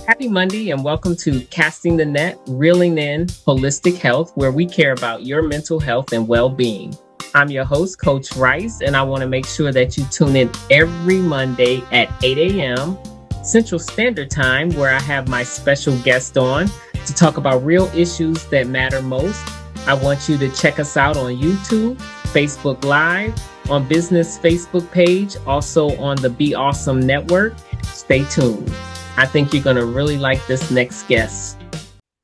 Happy Monday and welcome to Casting the Net, Reeling in Holistic Health, where we care about your mental health and well being. I'm your host, Coach Rice, and I want to make sure that you tune in every Monday at 8 a.m. Central Standard Time, where I have my special guest on to talk about real issues that matter most. I want you to check us out on YouTube, Facebook Live, on Business Facebook page, also on the Be Awesome Network. Stay tuned. I think you're going to really like this next guest.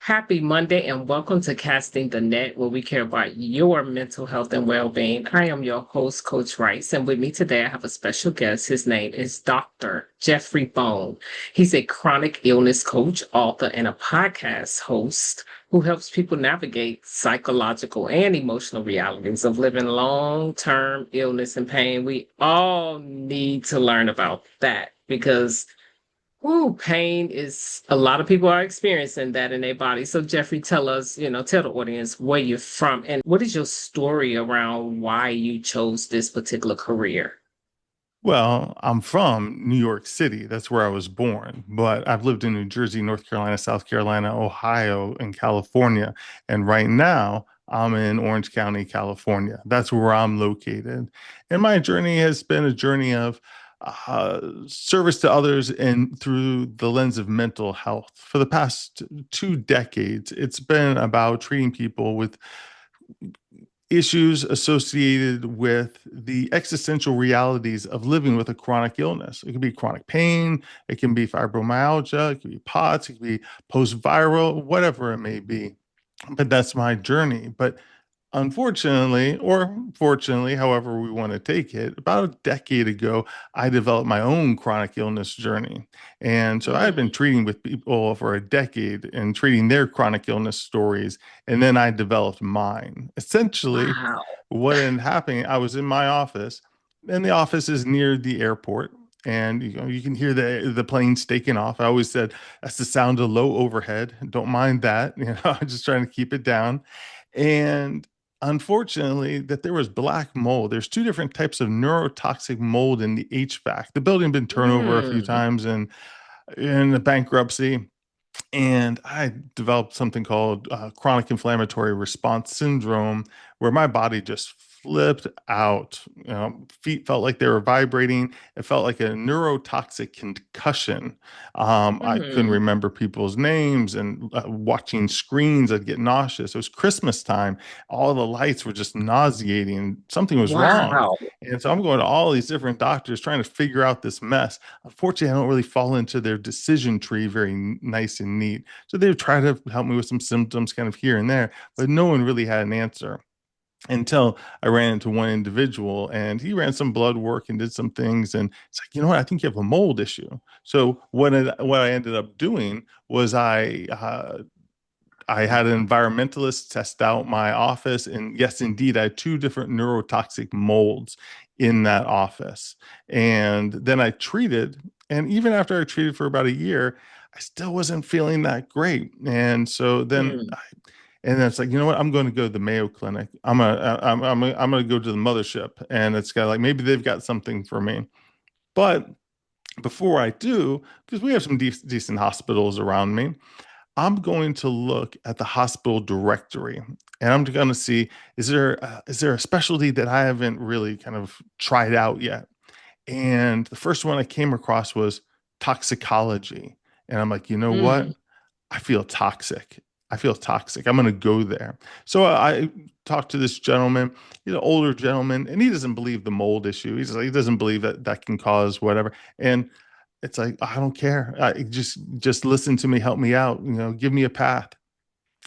Happy Monday and welcome to Casting the Net, where we care about your mental health and well-being. I am your host, Coach Rice, and with me today I have a special guest. His name is Dr. Jeffrey Bone. He's a chronic illness coach, author, and a podcast host who helps people navigate psychological and emotional realities of living long-term illness and pain. We all need to learn about that because pain is a lot of people are experiencing that in their body. So Jeffrey, tell us, tell the audience where you're from and what is your story around why you chose this particular career? Well, I'm from New York City. That's where I was born. But I've lived in New Jersey, North Carolina, South Carolina, Ohio, and California. And right now, I'm in Orange County, California. That's where I'm located. And my journey has been a journey of service to others and through the lens of mental health. For the past 2 decades, it's been about treating people with issues associated with the existential realities of living with a chronic illness. It can be chronic pain, it can be fibromyalgia, it can be POTS, it can be post-viral, whatever it may be. But that's my journey. But unfortunately, or fortunately, however we want to take it, about a decade ago, I developed my own chronic illness journey. And so I had been Mm, treating with people for a decade and treating their chronic illness stories. And then I developed mine. Essentially, wow. what ended up happening, I was in my office, and the office is near the airport. And you can hear the planes taking off. I always said that's the sound of low overhead. Don't mind that. I'm just trying to keep it down. And unfortunately, that there was black mold. There's two different types of neurotoxic mold in the HVAC. The building had been turned over a few Mm, times and in the bankruptcy, and I developed something called chronic inflammatory response syndrome, where my body just flipped out. Feet felt like they were vibrating. It felt like a neurotoxic concussion. I couldn't mm, remember people's names, and watching screens, I'd get nauseous. It was Christmas time. All the lights were just nauseating. Something was wrong. wow. And so I'm going to all these different doctors trying to figure out this mess. Unfortunately, I don't really fall into their decision tree very nice and neat. So they would try to help me with some symptoms kind of here and there, but no one really had an answer until I ran into one individual, and he ran some blood work and did some things. And it's like, you know what? I think you have a mold issue. So what I ended up doing was I had an environmentalist test out my office, and yes, indeed, I had two different neurotoxic molds in that office. And then I treated, and even after I treated for about a year, I still wasn't feeling that great. And so Mm, and then it's like, you know what? I'm going to go to the Mayo Clinic. I'm going to go to the mothership, and it's got like maybe they've got something for me. But before I do, because we have some decent hospitals around me, I'm going to look at the hospital directory, and I'm going to see, is there a specialty that I haven't really kind of tried out yet? And the first one I came across was toxicology. And I'm like, you know what? mm, I feel toxic. I feel toxic. I'm going to go there. So I talked to this gentleman, he's an older gentleman, and he doesn't believe the mold issue. He's like, he doesn't believe that that can cause whatever. And it's like, I don't care. Just listen to me, help me out, give me a path.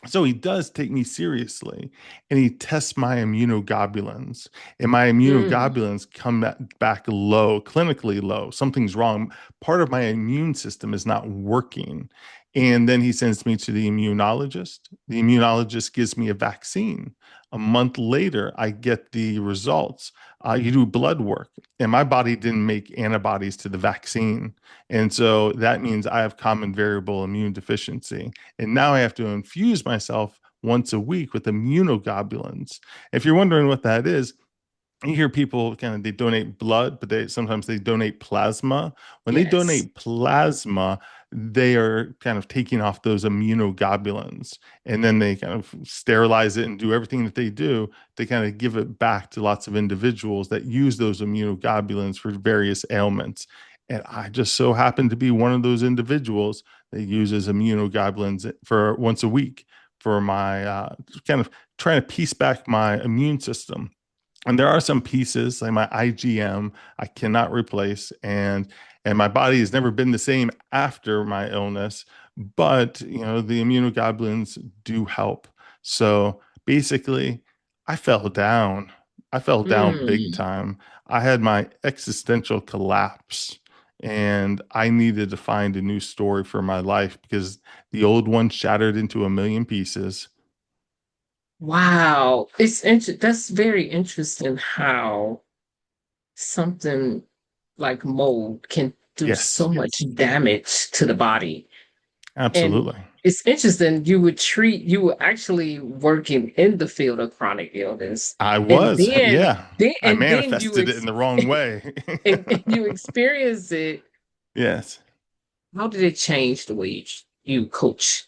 So he does take me seriously, and he tests my immunoglobulins, and my mm, immunoglobulins come back low, clinically low. Something's wrong. Part of my immune system is not working. And then he sends me to the immunologist. The immunologist gives me a vaccine. A month later, I get the results. You do blood work, and my body didn't make antibodies to the vaccine. And so that means I have common variable immune deficiency. And now I have to infuse myself once a week with immunoglobulins. If you're wondering what that is, you hear people kind of they donate blood, but they sometimes they donate plasma. When they Yes. donate plasma, they are kind of taking off those immunoglobulins, and then they kind of sterilize it and do everything that they do to kind of give it back to lots of individuals that use those immunoglobulins for various ailments. And I just so happen to be one of those individuals that uses immunoglobulins for once a week for my kind of trying to piece back my immune system. And there are some pieces like my IgM I cannot replace, and my body has never been the same after my illness. But the immunoglobulins do help. So basically, I fell down. I fell down big Mm. time. I had my existential collapse, and I needed to find a new story for my life because the old one shattered into a million pieces. Wow. That's very interesting how something like mold can do so Yes, much damage to the body. And absolutely. it's interesting, you were actually working in the field of chronic illness. I And was, then, yeah. then, I and then you, manifested it in the wrong way. and you experience it. Yes. How did it change the way you coach?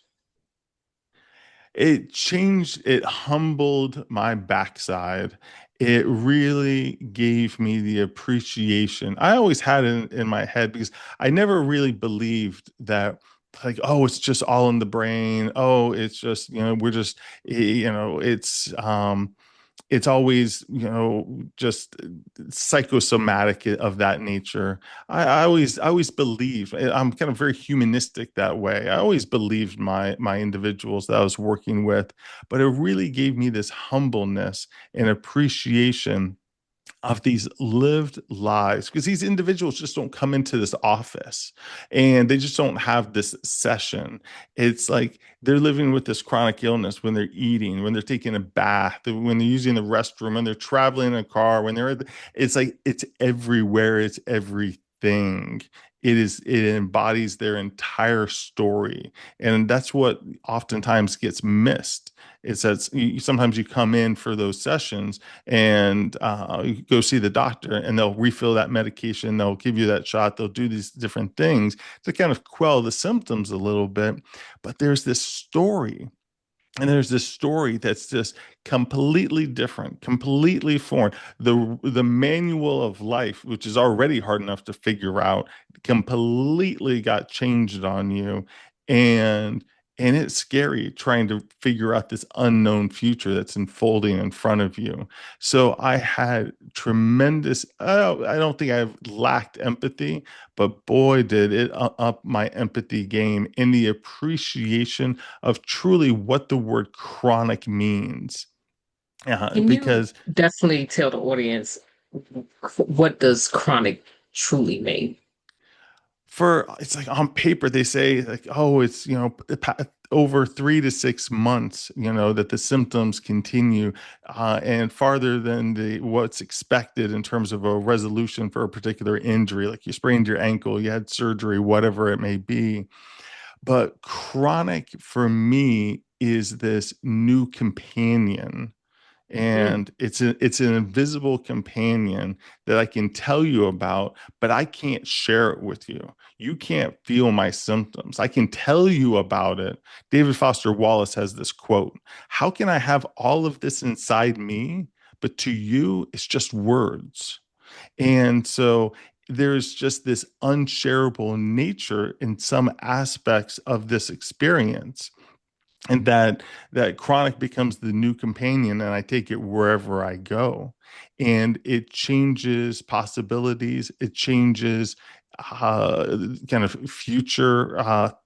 It changed, it humbled my backside. It really gave me the appreciation. I always had it in my head because I never really believed that, like, oh, it's just all in the brain. Oh, it's just, we're just, it's always just psychosomatic of that nature. I always believed, I'm kind of very humanistic that way. I always believed my individuals that I was working with, but it really gave me this humbleness and appreciation of these lived lives because these individuals just don't come into this office and they just don't have this session. It's like they're living with this chronic illness when they're eating, when they're taking a bath, when they're using the restroom, when they're traveling in a car, when it's like it's everywhere, it's everything. It embodies their entire story. And that's what oftentimes gets missed. It's that sometimes you come in for those sessions and you go see the doctor and they'll refill that medication, they'll give you that shot, they'll do these different things to kind of quell the symptoms a little bit. But there's this story, and there's this story that's just completely different, completely foreign. The manual of life, which is already hard enough to figure out, completely got changed on you. And it's scary trying to figure out this unknown future that's unfolding in front of you. So I had tremendous, I don't think I've lacked empathy, but boy, did it up my empathy game in the appreciation of truly what the word chronic means. Can you Because definitely tell the audience what does chronic truly mean? for it's like on paper they say like, oh, it's over 3 to 6 months, that the symptoms continue, and farther than the what's expected in terms of a resolution for a particular injury, like you sprained your ankle, you had surgery, whatever it may be. But chronic for me is this new companion, Mm. and it's an invisible companion that I can tell you about, but I can't share it with you. You can't feel my symptoms. I can tell you about it. David Foster Wallace has this quote: "How can I have all of this inside me, but to you it's just words?" And so there's just this unshareable nature in some aspects of this experience, and that chronic becomes the new companion, and I take it wherever I go, and it changes possibilities, it changes kind of future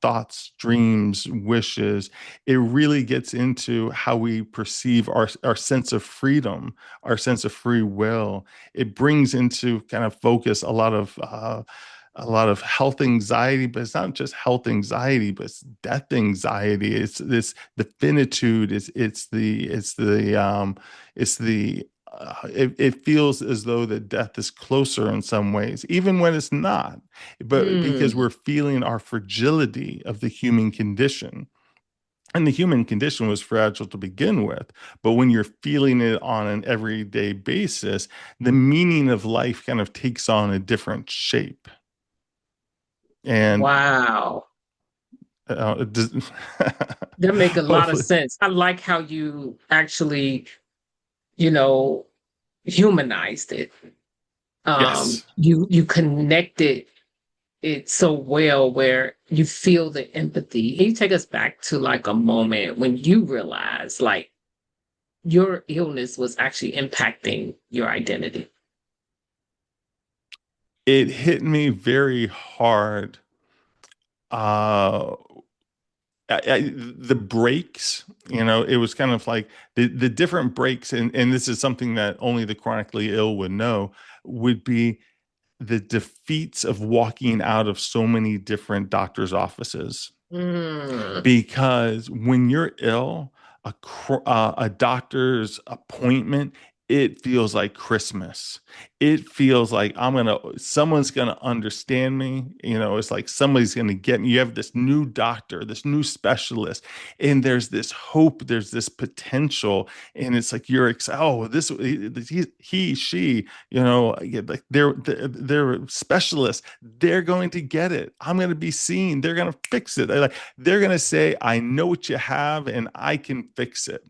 thoughts, dreams, wishes. It really gets into how we perceive our sense of freedom, our sense of free will. It brings into kind of focus a lot of health anxiety, but it's not just health anxiety, but it's death anxiety. It's this the finitude. It feels as though that death is closer in some ways, even when it's not, but because Mm. we're feeling our fragility of the human condition. And the human condition was fragile to begin with. But when you're feeling it on an everyday basis, the meaning of life kind of takes on a different shape. And Wow. it does, That make a lot of hopefully, sense. I like how you actually, you know, humanized it. yes. You connected it so well where you feel the empathy. Can you take us back to like a moment when you realized like your illness was actually impacting your identity? It hit me very hard. Uh, the breaks, it was kind of like the different breaks, and this is something that only the chronically ill would know, would be the defeats of walking out of so many different doctors' offices. Mm, Because when you're ill, a doctor's appointment, it feels like Christmas. It feels like someone's gonna understand me. It's like somebody's gonna get me. You have this new doctor, this new specialist, and there's this hope, there's this potential, and it's like you're excited. Oh, she, like they're specialists. They're going to get it. I'm going to be seen. They're going to fix it. They're going to say, I know what you have and I can fix it.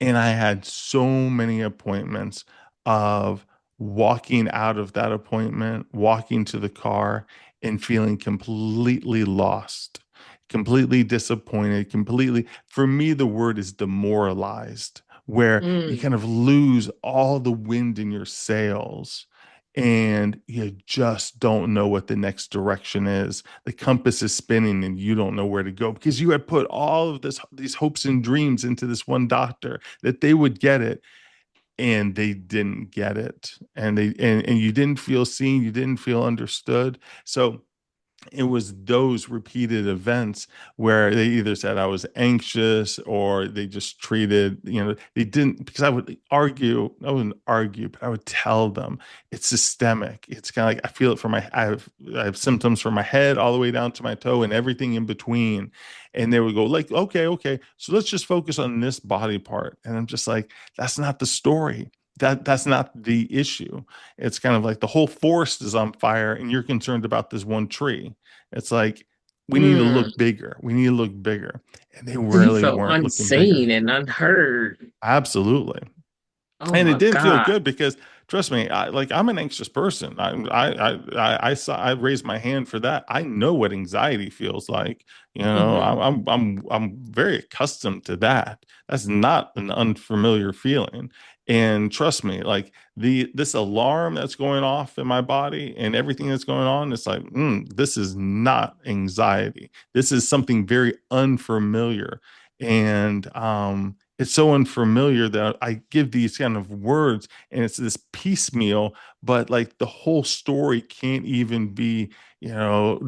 And I had so many appointments of walking out of that appointment, walking to the car, and feeling completely lost, completely disappointed, for me, the word is demoralized, where you mm. kind of lose all the wind in your sails and you just don't know what the next direction is. The compass is spinning and you don't know where to go because you had put all of these hopes and dreams into this one doctor that they would get it, and they didn't get it. And you didn't feel seen, you didn't feel understood. So it was those repeated events where they either said I was anxious or they just treated, they didn't, because I wouldn't argue, but I would tell them it's systemic. It's kind of like I feel it I have symptoms from my head all the way down to my toe and everything in between. And they would go like, okay, so let's just focus on this body part. And I'm just like, that's not the story. That's not the issue. It's kind of like the whole forest is on fire and you're concerned about this one tree. It's like we need to Mm. look bigger. We need to look bigger. And they So you really felt weren't looking unseen bigger. and unheard. Absolutely. Oh And it my didn't feel God. good because trust me, I'm an anxious person. I raised my hand for that. I know what anxiety feels like. Hmm. I'm very accustomed to that. That's not an unfamiliar feeling. And trust me, like this alarm that's going off in my body and everything that's going on, it's like, this is not anxiety. This is something very unfamiliar. And it's so unfamiliar that I give these kind of words and it's this piecemeal, but like the whole story can't even be,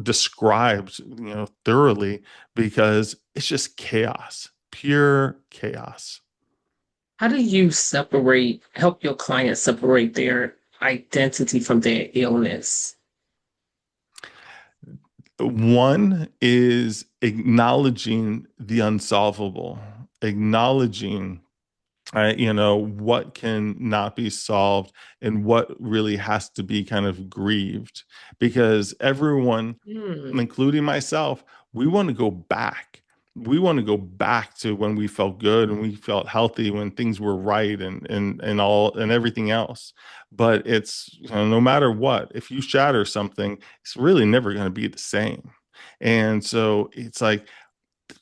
described, thoroughly because it's just chaos, pure chaos. How do you help your clients separate their identity from their illness? One is acknowledging the unsolvable, acknowledging what can not be solved and what really has to be kind of grieved. Because everyone, Hmm. including myself, we want to go back. We want to go back to when we felt good and we felt healthy, when things were right and all and everything else. But it's, no matter what, if you shatter something, it's really never going to be the same. And so it's like,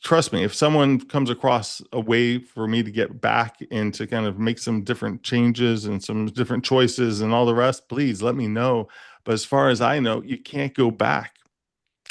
trust me, if someone comes across a way for me to get back and to kind of make some different changes and some different choices and all the rest, please let me know. But as far as I know, you can't go back.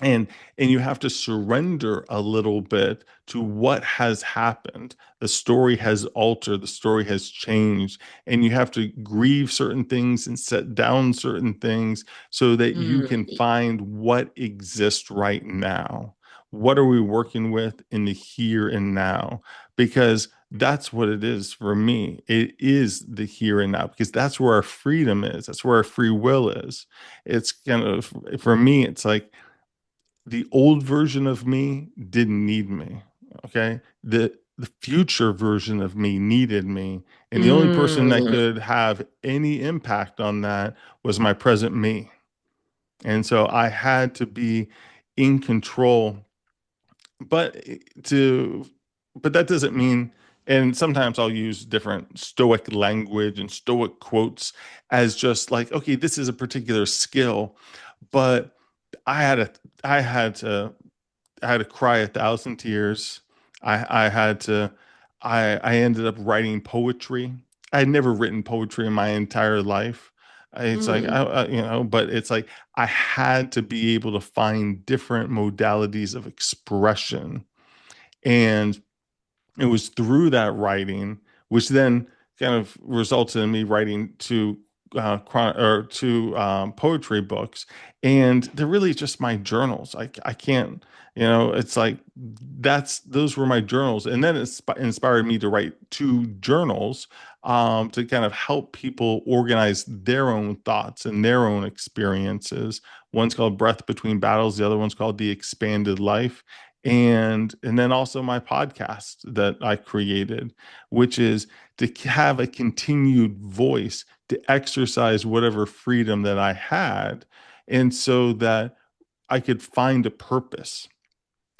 And you have to surrender a little bit to what has happened. The story has altered, the story has changed, and you have to grieve certain things and set down certain things so that you Mm. can find what exists right now. What are we working with in the here and now? Because that's what it is for me. It is the here and now because that's where our freedom is. That's where our free will is. It's kind of, for me, it's like the old version of me didn't need me. Okay. The future version of me needed me. And the only person that Mm, could have any impact on that was my present me. And so I had to be in control. But to but that doesn't mean, and sometimes I'll use different stoic language and stoic quotes as just like, okay, this is a particular skill, but I had a I had to I had to cry 1,000 tears. I had to I ended up writing poetry. I had never written poetry in my entire life. It's like mm, but it's like I had to be able to find different modalities of expression. And it was through that writing, which then kind of resulted in me writing poetry books, and they're really just my journals. I can't, it's like those were my journals, and then inspired me to write two journals to kind of help people organize their own thoughts and their own experiences. One's called Breath Between Battles, the other one's called The Expanded Life, and then also my podcast that I created, which is to have a continued voice to exercise whatever freedom that I had, and so that I could find a purpose,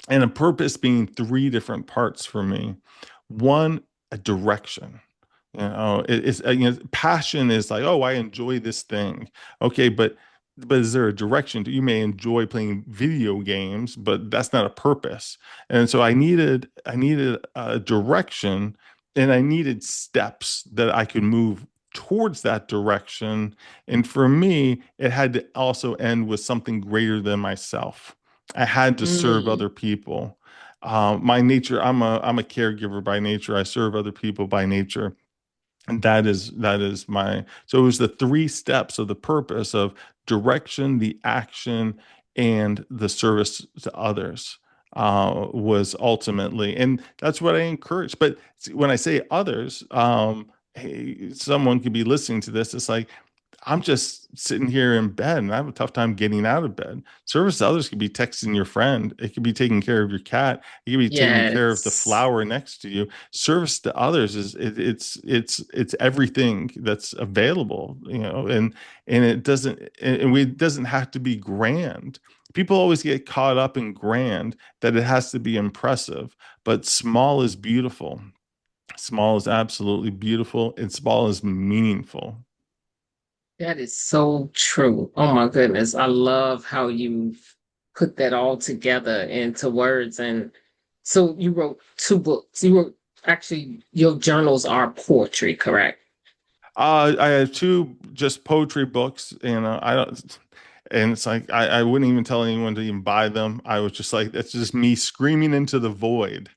and a purpose being three different parts for me. One, a direction. It's passion is like, oh, I enjoy this thing. Okay, but is there a direction? You may enjoy playing video games, but that's not a purpose. And so I needed a direction, and I needed steps that I could move towards that direction. And for me, it had to also end with something greater than myself. I had to serve mm. other people. My nature, I'm a caregiver by nature. I serve other people by nature. And that is my, so it was the three steps of the purpose of direction, the action, and the service to others was ultimately, and that's what I encourage. But when I say others, hey, someone could be listening to this. It's like, I'm just sitting here in bed and I have a tough time getting out of bed. Service to others could be texting your friend. It could be taking care of your cat. It could be taking care of the Yes. flower next to you. Service to others it's everything that's available, and it doesn't have to be grand. People always get caught up in grand, that it has to be impressive, but small is beautiful. Small is absolutely beautiful, and small is meaningful. That is so true. Oh my goodness. I love how you put that all together into words. And so you wrote two books. You wrote, actually, your journals are poetry, correct? I have two just poetry books, and I don't, and it's like I wouldn't even tell anyone to even buy them. I was just like, that's just me screaming into the void.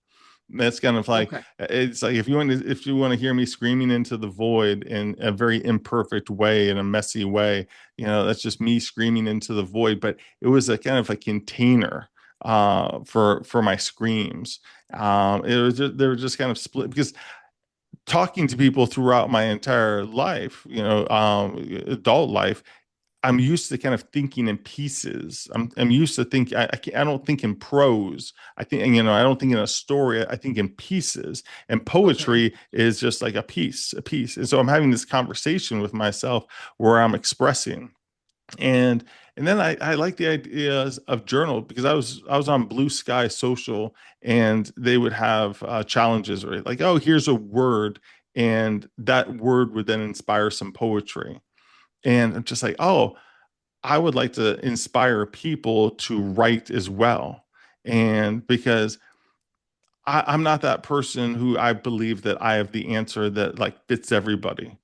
That's kind of like, Okay. it's like if you want to hear me screaming into the void in a very imperfect way, in a messy way, that's just me screaming into the void. But it was a kind of a container for my screams. They were just kind of split, because talking to people throughout my entire life, adult life, I'm used to kind of thinking in pieces. I'm used to think. I don't think in prose. I think, I don't think in a story. I think in pieces. And Okay. poetry is just like a piece. And so I'm having this conversation with myself where I'm expressing. And and then I like the ideas of journal, because I was on Blue Sky Social, and they would have challenges, right? Like, oh, here's a word, and that word would then inspire some poetry. And I'm just like, oh, I would like to inspire people to write as well. And because I'm not that person who I believe that I have the answer that like fits everybody.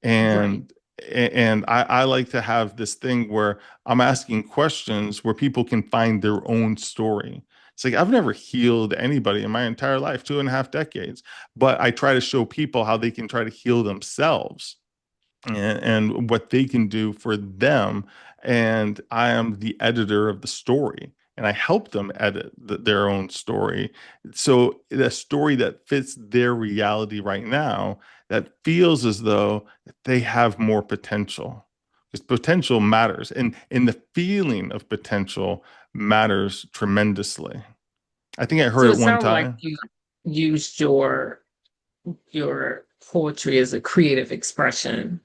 Right. And I like to have this thing where I'm asking questions where people can find their own story. It's like, I've never healed anybody in my entire life, 2.5 decades, but I try to show people how they can try to heal themselves, and what they can do for them. And I am the editor of the story, and I help them edit their own story. So the story that fits their reality right now, that feels as though they have more potential, because potential matters, and the feeling of potential matters tremendously. I think I So heard it it one sounds like time. you used your poetry as a creative expression.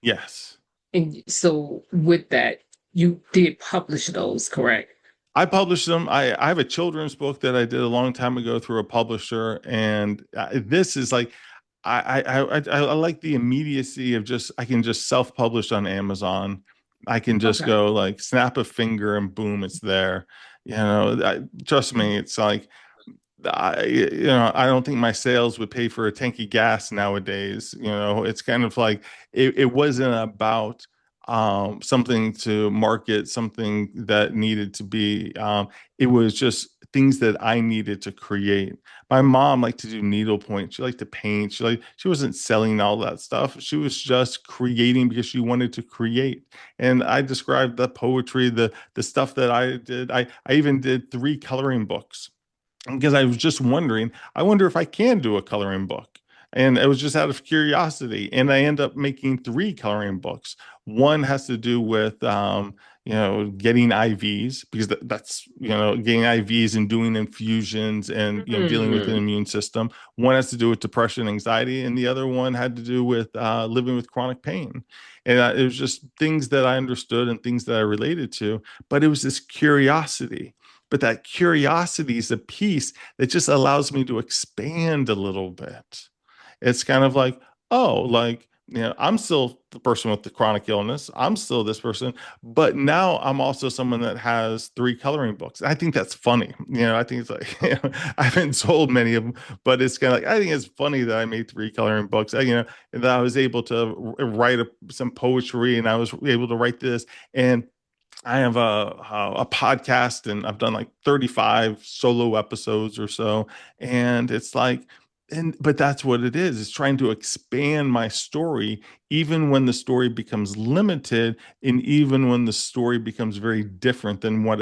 Yes. And so with that, you did publish those, correct? I published them. I have a children's book that I did a long time ago through a publisher, and this is like I like the immediacy of just I can just self-publish on Amazon. I can just Okay. go like snap a finger and boom, it's there. Trust me, it's like I don't think my sales would pay for a tank of gas nowadays. It's kind of like it wasn't about something to market, something that needed to be. It was just things that I needed to create. My mom liked to do needlepoint. She liked to paint. She wasn't selling all that stuff. She was just creating because she wanted to create. And I described the poetry, the stuff that I did. I even did 3 coloring books because I was just wondering, I wonder if I can do a coloring book. And it was just out of curiosity. And I end up making 3 coloring books. One has to do with, getting IVs because that's, getting IVs and doing infusions and, dealing with an Mm. immune system. One has to do with depression, anxiety, and the other one had to do with living with chronic pain. And it was just things that I understood and things that I related to. But it was this curiosity, but that curiosity is a piece that just allows me to expand a little bit. It's kind of like, oh, like, I'm still the person with the chronic illness. I'm still this person, but now I'm also someone that has 3 coloring books. I think that's funny. I think it's like, I haven't sold many of them, but it's kind of like, I think it's funny that I made 3 coloring books, and that I was able to write some poetry and I was able to write this. And I have a podcast and I've done like 35 solo episodes or so. And it's like, but that's what it is. It's trying to expand my story, even when the story becomes limited, and even when the story becomes very different than what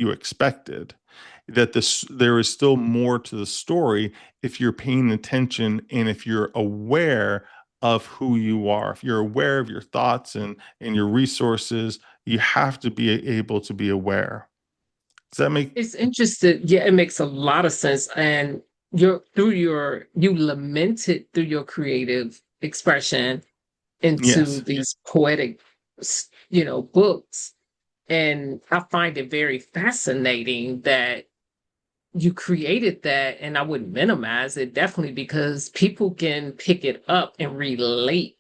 you expected. That there is still more to the story if you're paying attention and if you're aware of who you are. If you're aware of your thoughts and your resources, you have to be able to be aware. Does that make It's interesting. Yeah, it makes a lot of sense. And you lamented through your creative expression into yes. these poetic, books. And I find it very fascinating that you created that, and I wouldn't minimize it definitely because people can pick it up and relate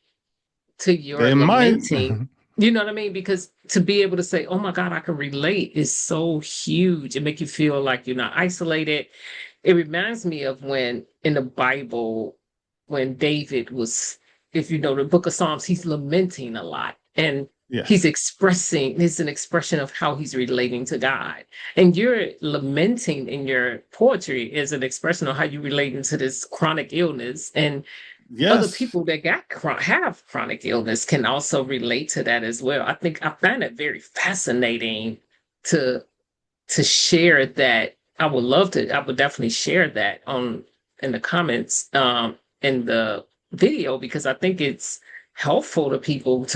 to your They might. lamenting. You know what I mean? Because to be able to say, "Oh my God, I can relate," is so huge. It make you feel like you're not isolated. It reminds me of when in the Bible, when David was, if you know the Book of Psalms, he's lamenting a lot, and he's Yes. expressing. It's an expression of how he's relating to God. And you're lamenting in your poetry is an expression of how you relating to this chronic illness, and other Yes. people that have chronic illness can also relate to that as well. I think I find it very fascinating to share that. I would definitely share that on in the comments in the video because I think it's helpful to people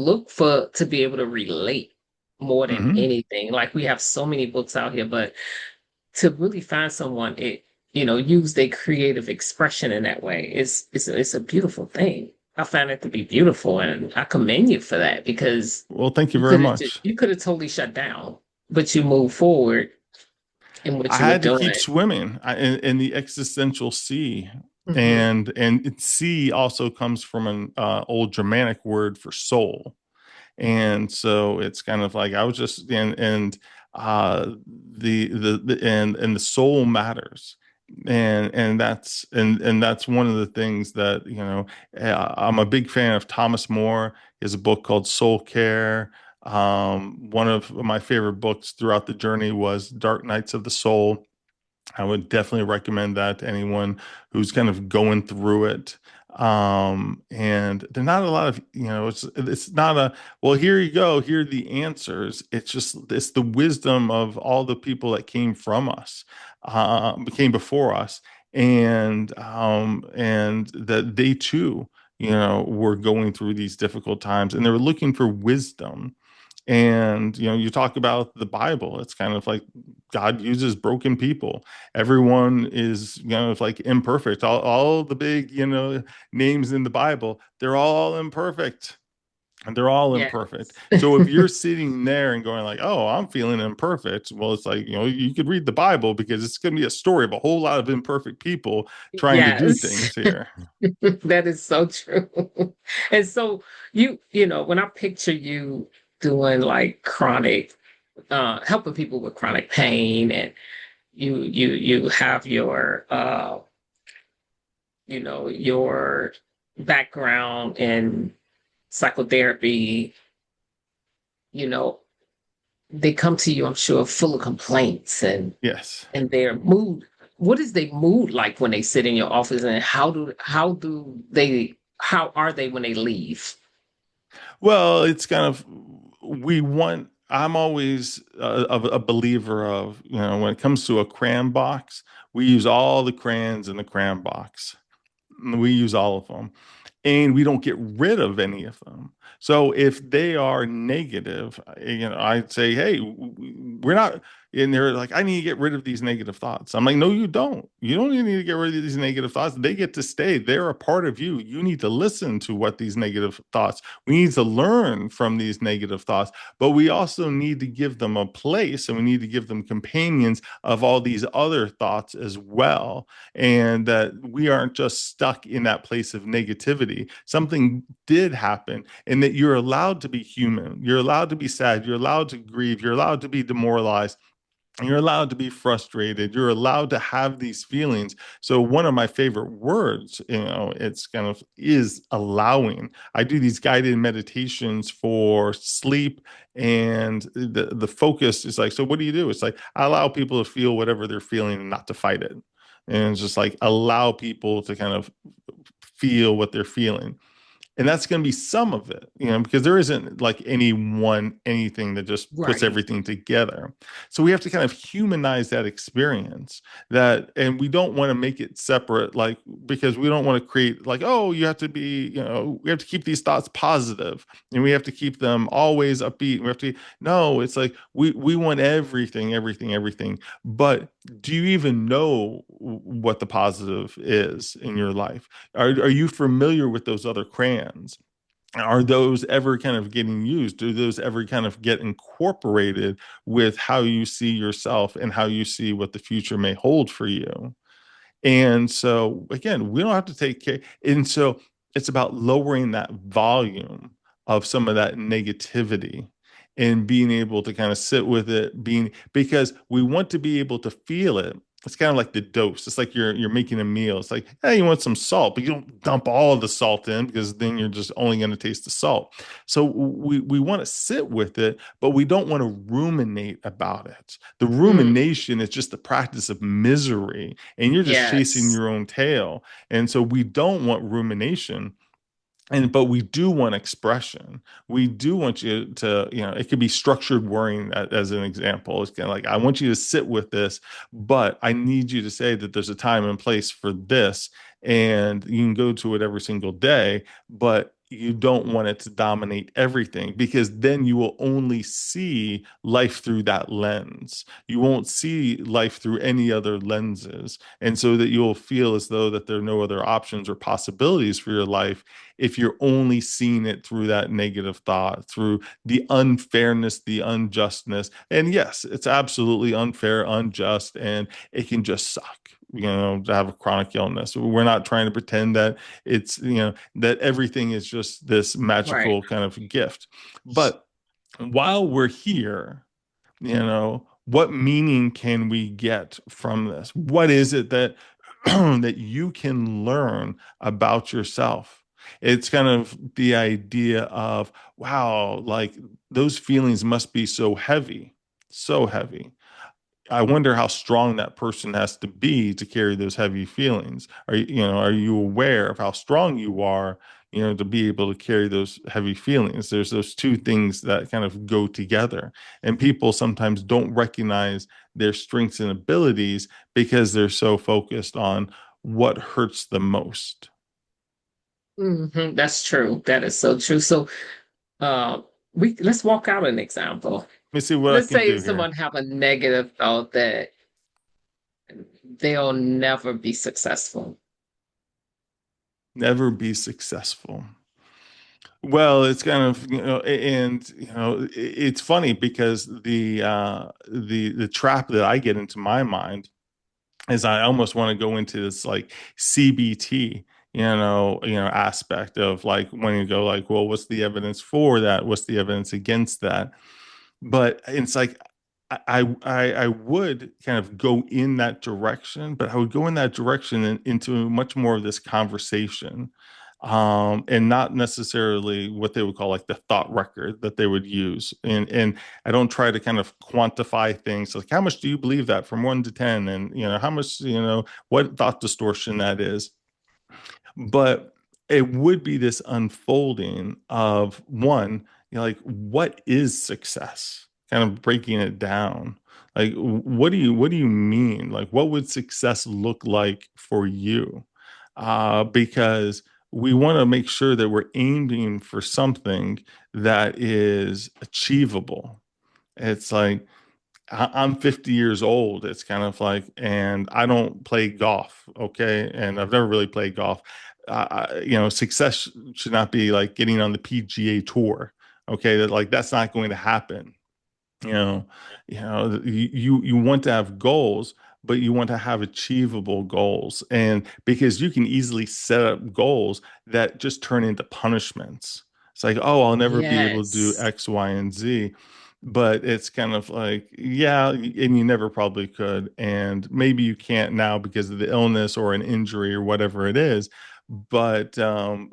look for to be able to relate more than Hmm. anything. Like we have so many books out here, but to really find someone use their creative expression in that way it's a beautiful thing. I find it to be beautiful and I commend you for that because Well, thank you very much. you could have totally shut down, but you moved forward in what I you were had to doing. keep swimming in the existential sea. Hmm. And sea also comes from an old Germanic word for soul. And so it's kind of like I was just and the and the soul matters. And that's one of the things that I'm a big fan of Thomas More. He has a book called Soul Care. One of my favorite books throughout the journey was Dark Nights of the Soul. I would definitely recommend that to anyone who's kind of going through it. And they're not a lot of, it's not a, well, here you go, here are the answers. It's the wisdom of all the people that came from us, came before us, and that they too, were going through these difficult times and they were looking for wisdom. And you talk about the Bible, it's kind of like God uses broken people. Everyone is like imperfect. All the big names in the Bible, they're all imperfect. And they're all Yes. imperfect. So if you're sitting there and going like, "Oh, I'm feeling imperfect," well, it's like, you could read the Bible because it's going to be a story of a whole lot of imperfect people trying to do Yes. things here. That is so true. And so when I picture you doing like chronic, helping people with chronic pain, and you have your background in psychotherapy, you know, they come to you, I'm sure, full of complaints Yes. and their mood. What is their mood like when they sit in your office, and how are they when they leave? Well, it's kind of I'm always a believer of, when it comes to a crayon box, we use all the crayons in the crayon box. We use all of them, and we don't get rid of any of them. So if they are negative, I'd say, hey, we're not. And they're like, I need to get rid of these negative thoughts. I'm like, no, you don't. You don't need to get rid of these negative thoughts. They get to stay. They're a part of you. You need to listen to what these negative thoughts. We need to learn from these negative thoughts, but we also need to give them a place, and we need to give them companions of all these other thoughts as well, and that we aren't just stuck in that place of negativity. Something did happen, and that you're allowed to be human. You're allowed to be sad. You're allowed to grieve. You're allowed to be demoralized. You're allowed to be frustrated. You're allowed to have these feelings. So one of my favorite words, it's kind of is allowing. I do these guided meditations for sleep, and the focus is like, so what do you do? It's like I allow people to feel whatever they're feeling and not to fight it. And it's just like allow people to kind of feel what they're feeling, and that's going to be some of it, because there isn't like anything that just puts Right. everything together. So we have to kind of humanize that experience, that, and we don't want to make it separate, like, because we don't want to create like, oh, you have to be, we have to keep these thoughts positive, and we have to keep them always upbeat. We have to, no, it's like we want everything, everything, everything. But do you even know what the positive is in your life? Are you familiar with those other crayons? Are those ever kind of getting used? Do those ever kind of get incorporated with how you see yourself and how you see what the future may hold for you? And so again, we don't have to take care. And so it's about lowering that volume of some of that negativity and being able to kind of sit with it, being, because we want to be able to feel it. It's kind of like the dose. It's like you're making a meal. It's like, hey, you want some salt, but you don't dump all of the salt in, because then you're just only going to taste the salt. So we want to sit with it, but we don't want to ruminate about it. The Mm, rumination is just the practice of misery, and you're just chasing yes. your own tail. And so we don't want rumination, but we do want expression. We do want you to, it could be structured worrying, as an example. It's kind of like, I want you to sit with this, but I need you to say that there's a time and place for this, and you can go to it every single day, but you don't want it to dominate everything, because then you will only see life through that lens. You won't see life through any other lenses. And so that you'll feel as though that there are no other options or possibilities for your life, if you're only seeing it through that negative thought, through the unfairness, the unjustness. And yes, it's absolutely unfair, unjust, and it can just suck, to have a chronic illness. We're not trying to pretend that it's, that everything is just this Right. magical kind of gift. But while we're here, what meaning can we get from this? What is it that that you can learn about yourself? It's kind of the idea of, wow, like those feelings must be so heavy, so heavy. I wonder how strong that person has to be to carry those heavy feelings. Are you aware of how strong you are, to be able to carry those heavy feelings? There's those two things that kind of go together. And people sometimes don't recognize their strengths and abilities because they're so focused on what hurts the most. That's true. That is so true. So, uh, We let's walk out an example. Let me see what I Let's can say do here. someone have a negative thought that they'll never be successful. Never be successful. Well, it's kind of, and it's funny because the trap that I get into my mind is I almost want to go into this like CBT, aspect of like when you go like, well, what's the evidence for that? What's the evidence against that? But it's like I would kind of go in that direction, but I would go in that direction into much more of this conversation, and not necessarily what they would call like the thought record that they would use. And I don't try to kind of quantify things like how much do you believe that from 1 to 10, and how much what thought distortion that is. But it would be this unfolding of one, like what is success? Kind of breaking it down. Like what do you mean? Like what would success look like for you? Because we want to make sure that we're aiming for something that is achievable. It's like I'm 50 years old. It's kind of like, and I don't play golf. Okay. And I've never really played golf. Success should not be like getting on the PGA tour. Okay. That's not going to happen. you know you want to have goals, but you want to have achievable goals, and because you can easily set up goals that just turn into punishments. It's like, oh, I'll never be able to do Yes. X, Y, and Z. But it's kind of like, yeah, and you never probably could, and maybe you can't now because of the illness or an injury or whatever it is. But you're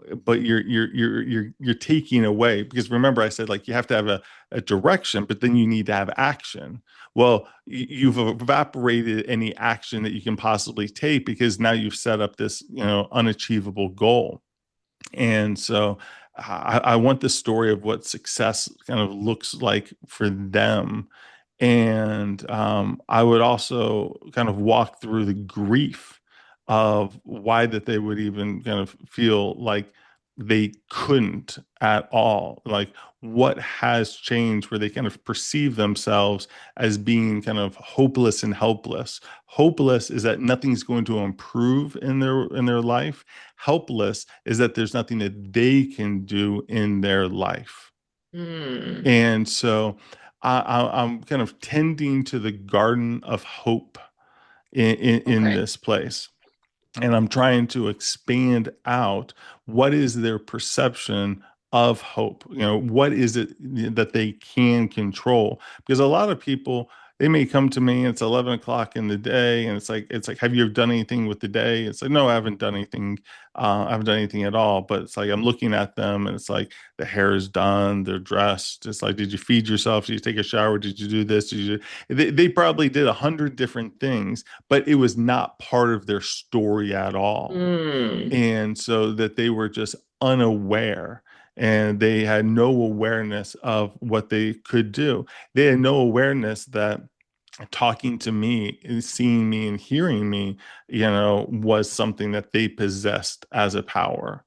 taking away, because remember I said like you have to have a direction, but then you need to have action. Well, you've evaporated any action that you can possibly take because now you've set up this, unachievable goal. And so I want the story of what success kind of looks like for them. And I would also kind of walk through the grief of why that they would even kind of feel like they couldn't at all. Like what has changed where they kind of perceive themselves as being kind of hopeless and helpless. Hopeless is that nothing's going to improve in their life. Helpless is that there's nothing that they can do in their life. Mm, And so I'm kind of tending to the garden of hope in okay. this place. And I'm trying to expand out what is their perception of hope. What is it that they can control? Because a lot of people, they may come to me, it's 11 o'clock in the day, and it's like, have you ever done anything with the day? It's like, no, I haven't done anything. I haven't done anything at all. But it's like I'm looking at them, and it's like the hair is done, they're dressed. It's like, did you feed yourself? Did you take a shower? Did you do this? They probably did 100 different things, but it was not part of their story at all. Mm, And so that they were just unaware, and they had no awareness of what they could do. They had no awareness that talking to me, seeing me and hearing me, was something that they possessed as a power.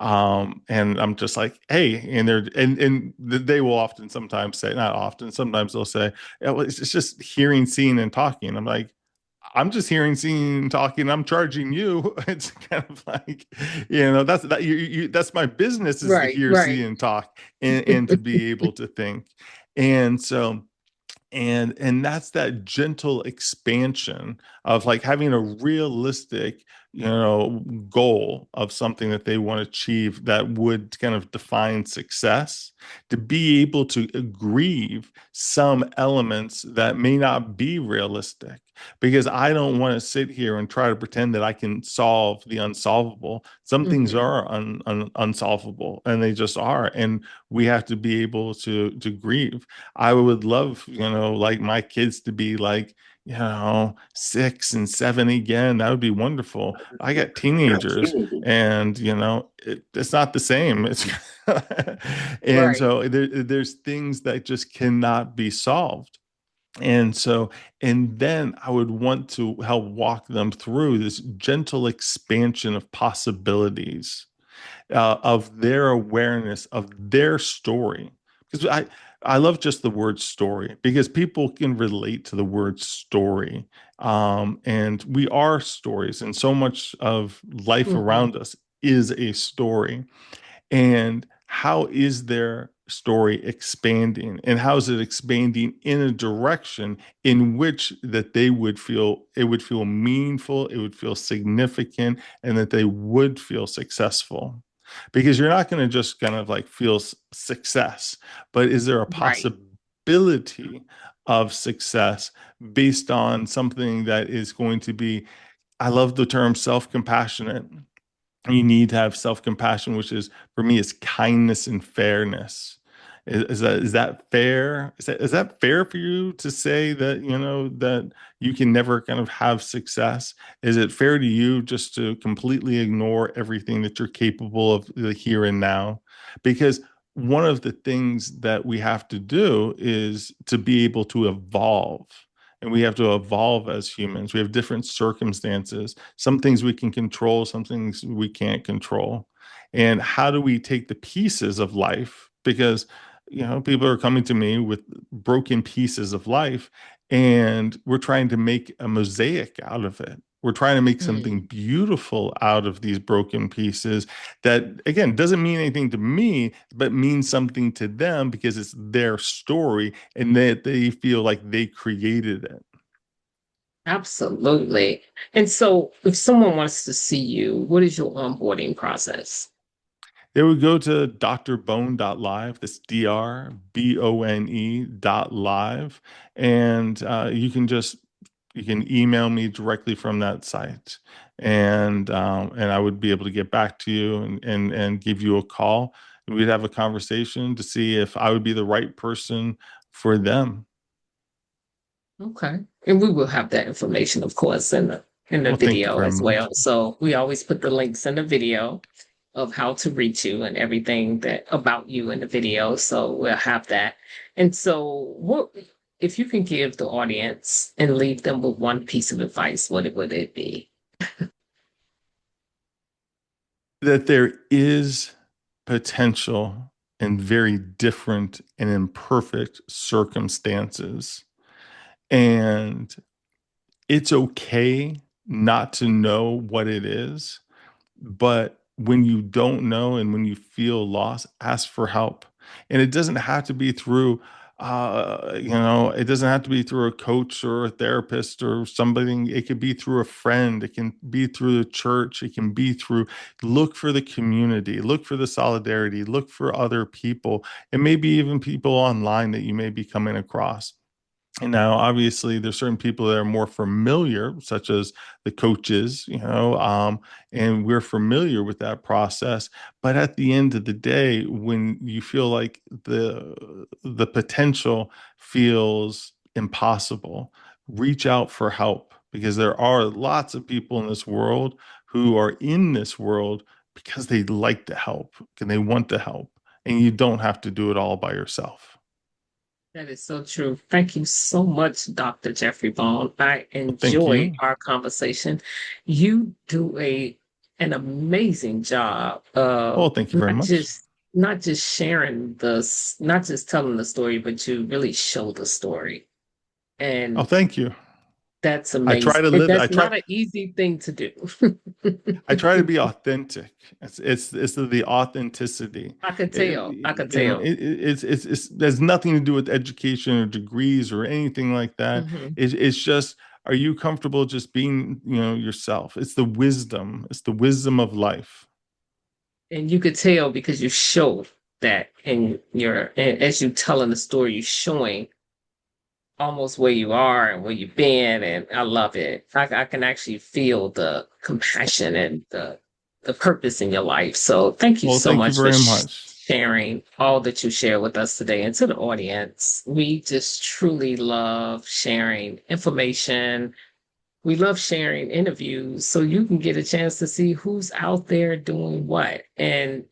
And I'm just like, hey, and they will often sometimes say, not often, sometimes they'll say, "Yeah, well, it's just hearing, seeing, and talking." I'm like, I'm just hearing, seeing, talking. I'm charging you. It's kind of like, that's my business, is to right, hear, right. see, and talk, and to be able to think. And so and that's that gentle expansion of like having a realistic goal of something that they want to achieve that would kind of define success, to be able to grieve some elements that may not be realistic, because I don't want to sit here and try to pretend that I can solve the unsolvable. Some things Hmm. are unsolvable, and they just are, and we have to be able to grieve. I would love, like my kids to be like, 6 and 7 again. That would be wonderful. I got teenagers, and it's not the same. It's and Right. so there's things that just cannot be solved. And so, and then I would want to help walk them through this gentle expansion of possibilities, of their awareness of their story. because I love just the word story because people can relate to the word story. And we are stories, and so much of life Mhm. around us is a story. And how is their story expanding, and how is it expanding in a direction in which that they would feel, it would feel meaningful, it would feel significant, and that they would feel successful? Because you're not going to just kind of like feel success, but is there a Right. possibility of success based on something that is going to be, I love the term self-compassionate. You need to have self-compassion, which is, for me, is kindness and fairness. Is that fair? Is that fair for you to say that, that you can never kind of have success? Is it fair to you just to completely ignore everything that you're capable of, the here and now? Because one of the things that we have to do is to be able to evolve. And we have to evolve as humans. We have different circumstances. Some things we can control, some things we can't control. And how do we take the pieces of life? Because, people are coming to me with broken pieces of life, and we're trying to make a mosaic out of it. We're trying to make something Mm. beautiful out of these broken pieces that, again, doesn't mean anything to me, but means something to them because it's their story and that they feel like they created it. Absolutely. And so, if someone wants to see you, what is your onboarding process? They would go to drbone.live, that's DRBONE.live, and you can email me directly from that site, and I would be able to get back to you and give you a call. We'd have a conversation to see if I would be the right person for them. Okay. And we will have that information, of course, in the Well, thank you video very as well. much. So we always put the links in the video of how to reach you and everything that about you in the video. So we'll have that. And so what if you can give the audience and leave them with one piece of advice, what would it be? That there is potential in very different and imperfect circumstances. And it's okay not to know what it is, but when you don't know and when you feel lost, ask for help. And it doesn't have to be through, it doesn't have to be through a coach or a therapist or somebody. It could be through a friend. It can be through the church. It can be through, look for the community, look for the solidarity, look for other people, and maybe even people online that you may be coming across. And now, obviously, there's certain people that are more familiar, such as the coaches, and we're familiar with that process. But at the end of the day, when you feel like the potential feels impossible, reach out for help because there are lots of people in this world who are in this world because they like to help and they want to help, and you don't have to do it all by yourself. That is so true. Thank you so much, Dr. Jeffrey Bone. I Well, thank enjoyed you. our conversation. You do an amazing job Well, of thank you very much. not just sharing not just telling the story, but you really show the story. Oh, And thank you. that's I try amazing. to And live. that's not an easy thing to do. I try to be authentic. It's the authenticity. I could tell. I could tell. It's there's nothing to do with education or degrees or anything like that. Mhm. It's just, are you comfortable just being, yourself? It's the wisdom. It's the wisdom of life. And you could tell because you showed that in as you telling the story, you showing almost where you are and where you've been, and I love it. I can actually feel the compassion and the purpose in your life. So thank you Well, so thank you much for very much. sharing all that you share with us today. And to the audience, we just truly love sharing information. We love sharing interviews so you can get a chance to see who's out there doing what. And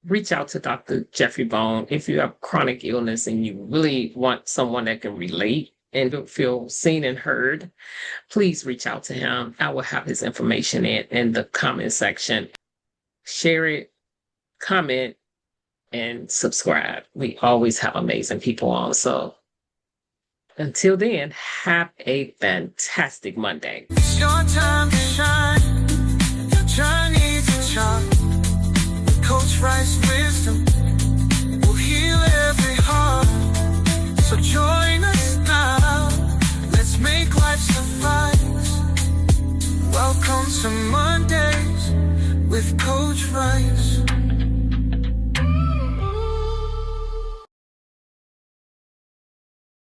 reach out to Dr. Jeffrey Bone if you have chronic illness and you really want someone that can relate and feel seen and heard. Please reach out to him. I will have his information in the comment section. Share it, comment, and subscribe. We always have amazing people on. So until then, have a fantastic Monday. It's your time to shine, your journey to chart. With Coach Rice wisdom will heal every heart. So join us now. Let's make life suffice. Welcome to Mondays with Coach Rice.